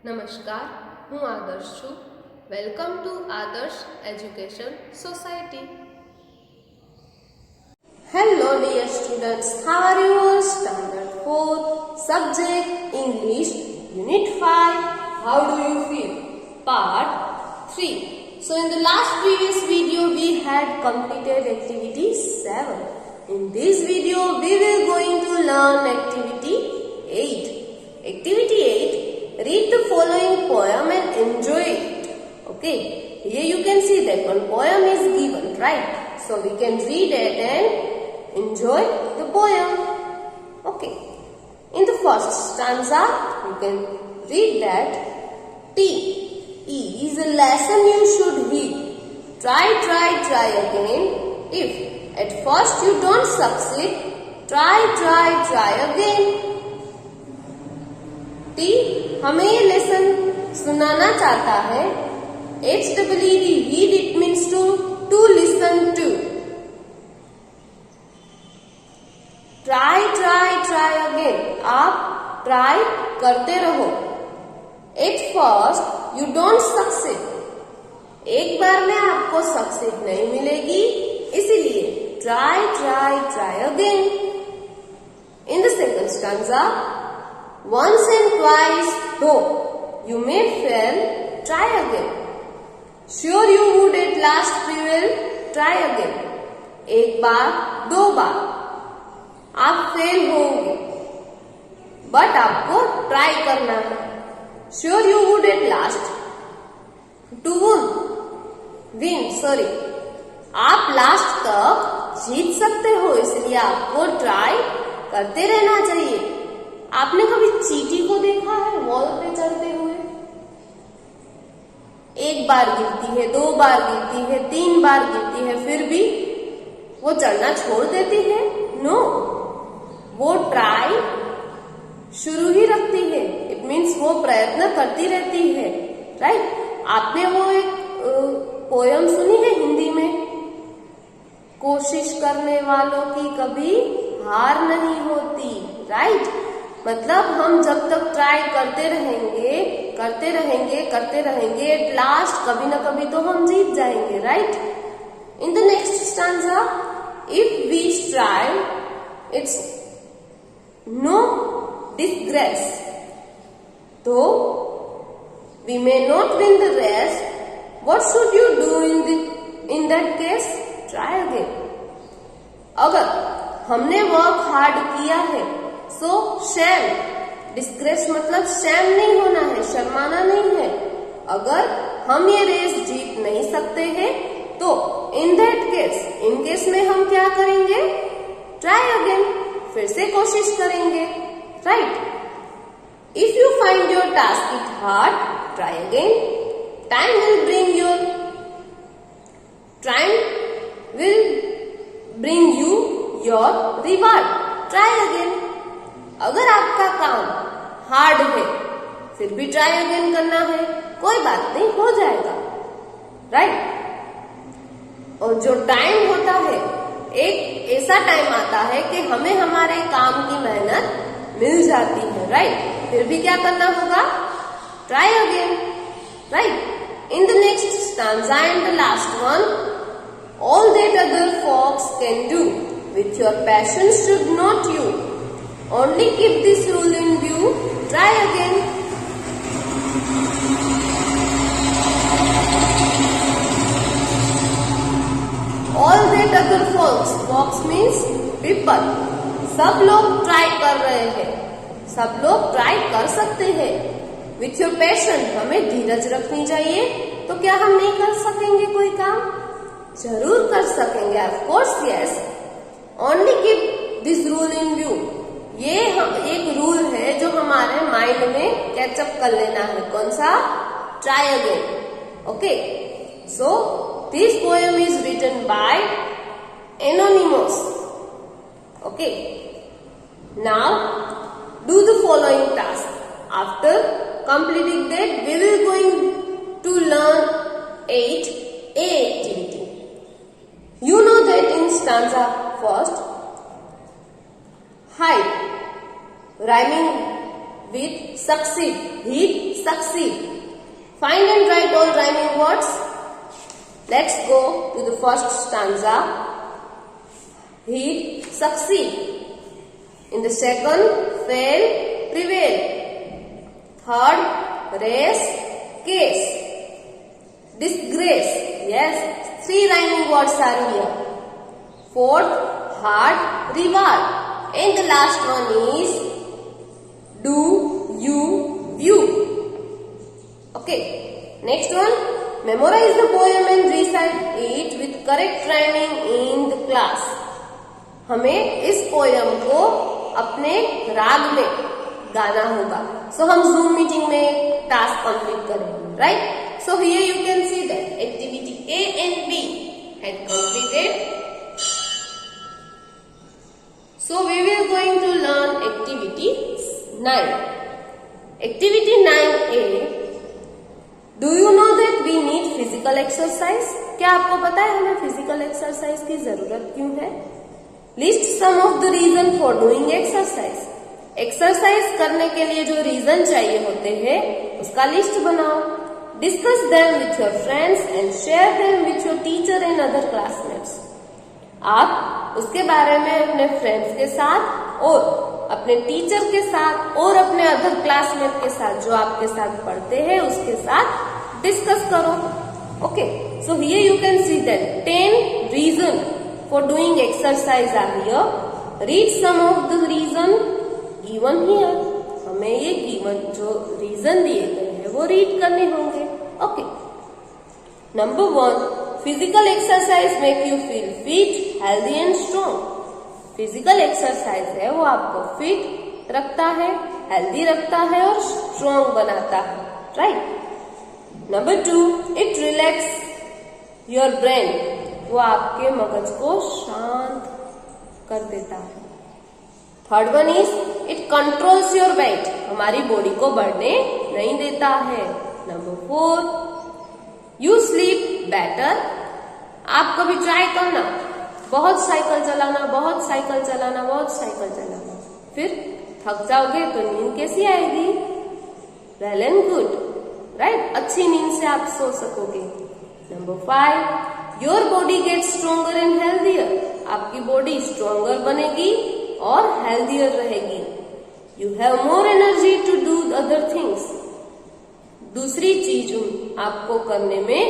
નમસ્કાર, હું આદર્શ છું. વેલકમ ટુ આદર્શ education society. Hello dear students, how are you all? Standard 4, subject English, Unit 5, how do you feel? Part 3. So in the last previous video we had completed activity 7. In this video we will going to learn activity 8. Activity 8, read the following poem and enjoy it. Okay, here you can see that one poem is given, right? So we can read it and enjoy the poem. Okay, in the first stanza you can read that T is a lesson you should heed. Try again. If at first you don't succeed, try again. T हमें ये lesson सुनाना चाहता है. HEED, heed it means to listen to. Try again. आप try करते रहो. At first you don't succeed. एक बार में आपको सक्सेस नहीं मिलेगी, इसीलिए try again. In the second stanza, once and twice though you may fail, try again. Sure you would at last prevail, try again. एक बार, दो बार आप फेल होंगे, बट आपको ट्राई करना है. Sure you would at last to win, आप last तक जीत सकते हो, इसलिए आपको ट्राई करते रहना चाहिए. आपने कभी चींटी को देखा है वॉल पे चढ़ते हुए? एक बार गिरती है, दो बार गिरती है, तीन बार गिरती है, फिर भी वो चढ़ना छोड़ देती है? नो, वो ट्राई शुरू ही रखती है. इट मीन्स वो प्रयत्न करती रहती है, राइट? आपने वो एक पोयम सुनी है हिंदी में, कोशिश करने वालों की कभी हार नहीं होती, राइट? मतलब हम जब तक ट्राई करते रहेंगे एट लास्ट कभी ना कभी तो हम जीत जाएंगे, right? In the next stanza, if we strive, it's no disgrace. Though we may not win the race, what should you do in that case? Try again. अगर हमने वर्क हार्ड किया है, सो shame, डिस्ग्रेस मतलब shame नहीं होना है, शर्माना नहीं है. अगर हम ये रेस जीत नहीं सकते हैं, तो in that case, in case में हम क्या करेंगे? ट्राई अगेन, फिर से कोशिश करेंगे, right? If you find your task it hard, try again. Time will bring you your reward. Try again. अगर आपका काम हार्ड है, फिर भी ट्राई अगेन करना है, कोई बात नहीं, हो जाएगा, राइट? और जो टाइम होता है, एक ऐसा टाइम आता है कि हमें हमारे काम की मेहनत मिल जाती है, राइट? फिर भी क्या करना होगा? Try again, right? In the next stanza and the last one, all that other folks can do with your passion should not you. Only keep this rule in view, try again. All that other folks means people. सब लोग try कर रहे हैं, सब लोग try कर सकते हैं. With your passion, हमें धीरज रखनी चाहिए. तो क्या हम नहीं कर सकेंगे कोई काम? जरूर कर सकेंगे, of course yes. Only keep this rule in view. ये एक रूल है जो हमारे माइंड में कैचअप कर लेना है. कौन सा? Try again. Okay, so this poem is written by anonymous. Okay, now do the following task. After completing that we will going to learn 8A activity. You know that in stanza first, hide, rhyming with succeed. He'd succeed. Find and write all rhyming words. Let's go to the first stanza. He'd succeed. In the second, fail, prevail. Third, race, case. Disgrace. Yes, 3 rhyming words are here. Fourth, hard, reward. And the last one is do, you, view. Okay. Next one, memorize the poem and recite it with correct rhyming in the class. हमें इस poem को अपने राग में गाना होगा. So हम Zoom meeting में टास्क कंप्लीट करेंगे, right? So here you can see that activity A and B had completed. So we will going to learn activity 9. Activity 9A. Do you know that we need physical exercise? क्या आपको पता है हमें physical exercise की जरूरत क्यों है? List some of the reason for doing exercise. Exercise करने के लिए जो रीजन चाहिए होते हैं उसका लिस्ट बनाओ. Discuss them with your friends and share them with your teacher and other classmates. आप उसके बारे में अपने फ्रेंड्स के साथ और अपने टीचर के साथ और अपने अदर क्लासमेट के साथ जो आपके साथ पढ़ते हैं उसके साथ डिस्कस करो. Okay, so here you can see that 10 reason for doing exercise are here. Read some of the reason given here. हमें ये गिवन जो रीजन दिए गए हैं वो रीड करने होंगे. Okay, number 1, physical exercise make you feel fit, healthy and strong. Physical exercise है वो आपको फिट रखता है, हेल्दी रखता है और स्ट्रॉन्ग बनाता है, right. Number 2, it relax your brain. वो आपके मगज को शांत कर देता है. Third one is it controls your weight. हमारी बॉडी को बढ़ने नहीं देता है. Number 4, you sleep better. आप कभी ट्राई करना बहुत साइकिल चलाना, बहुत साइकिल चलाना, बहुत साइकिल चलाना, फिर थक जाओगे तो नींद कैसी आएगी? Well and good, right. अच्छी नींद से आप सो सकोगे. Number 5, your body get stronger and healthier. आपकी बॉडी स्ट्रोंगर बनेगी और हेल्दियर रहेगी. You have more energy to do other things. दूसरी चीज आपको करने में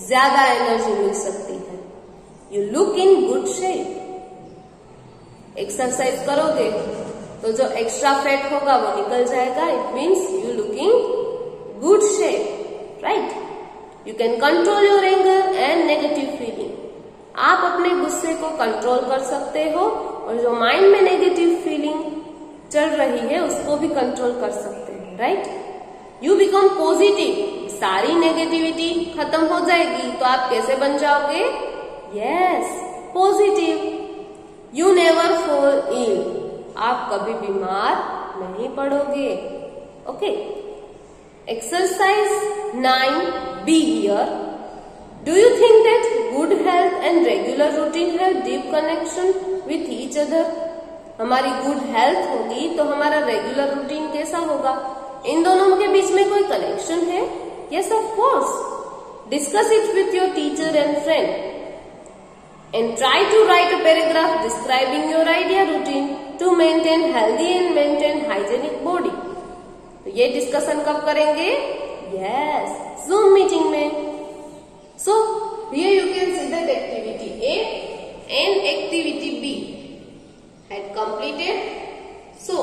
ज्यादा एनर्जी मिल सकती है. You look in good shape. Exercise करोगे तो जो एक्स्ट्रा फैट होगा वो निकल जाएगा. It means you looking good shape, right. You can control your anger and negative feeling. आप अपने गुस्से को कंट्रोल कर सकते हो और जो माइंड में नेगेटिव फीलिंग चल रही है उसको भी कंट्रोल कर सकते हैं, राइट. You become positive. सारी नेगेटिविटी खत्म हो जाएगी तो आप कैसे बन जाओगे? Yes, positive. You never fall ill. आप कभी बीमार नहीं पड़ोगे. Okay, exercise 9B here. Do you think that good health and regular routine have deep connection with each other? हमारी गुड हेल्थ होगी तो हमारा रेगुलर रूटीन कैसा होगा? इन दोनों के बीच में कोई कनेक्शन है? Yes, of course. Discuss it with your teacher and friend and try to write a paragraph describing your idea routine to maintain healthy and maintain hygienic body. तो ये डिस्कशन कब करेंगे? Yes, Zoom meeting में. So here you can see that activity A and activity B had completed. So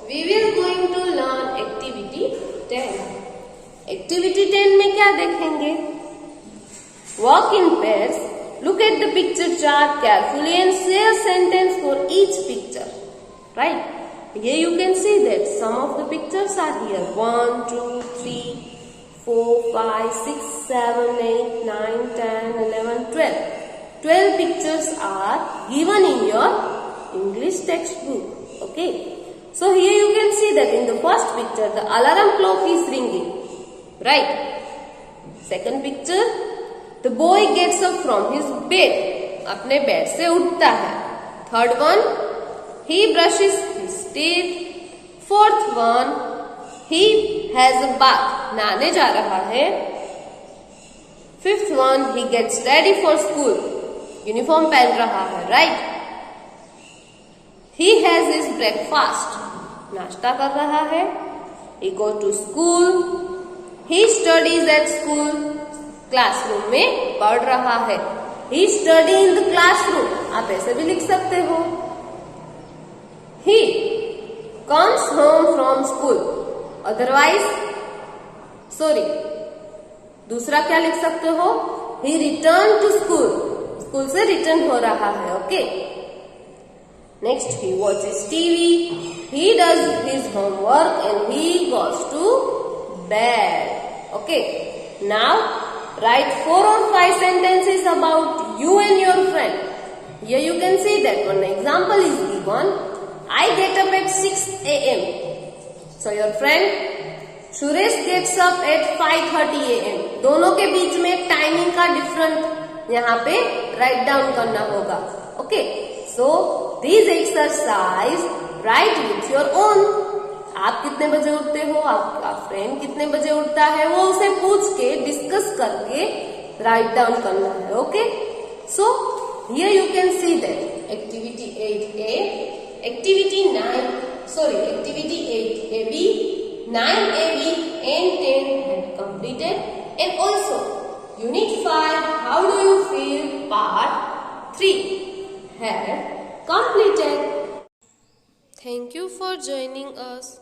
we will going to learn activity 10. Activity 10 में क्या देखेंगे? Work in pairs. Look at the picture chart carefully and say a sentence for each picture. Right? Here you can see that some of the pictures are here. 1, 2, 3, 4, 5, 6, 7, 8, 9, 10, 11, 12. 12 pictures are given in your English textbook. Okay? So here you can see that in the first picture the alarm clock is ringing. Right? Second picture, the boy gets up from his bed. अपने bed से उठता है. Third one, he brushes his teeth. Fourth one, he has a bath. नहाने जा रहा है. Fifth one, he gets ready for school. Uniform पहन रहा है, right? He has his breakfast. नाश्ता कर रहा है. He goes to school. He studies at school. Classroom में पढ़ रहा है. He study in the classroom. आप ऐसे भी लिख सकते हो. He comes home from school. Otherwise, दूसरा क्या लिख सकते हो? He returned to school. School से रिटर्न हो रहा है. Okay. Next, he watches TV. He does his homework and he goes to bed. Okay. Now, write 4 or 5 sentences about you and your friend. Here you can see that one example is given. I get up at 6 a.m. So your friend Suresh gets up at 5:30 a.m. दोनों के बीच में timing का different यहाँ पे write down करना होगा. Okay. So this exercise right with your own. आप कितने बजे उठते हो, आपका फ्रेंड कितने बजे उठता है, वो उसे पूछ के डिस्कस करके राइट डाउन करना है. Okay. So here you can see that activity 8A, activity 8AB, 9AB and 10 had completed, and also Unit 5 How do you feel Part 3 had completed. Thank you for joining us.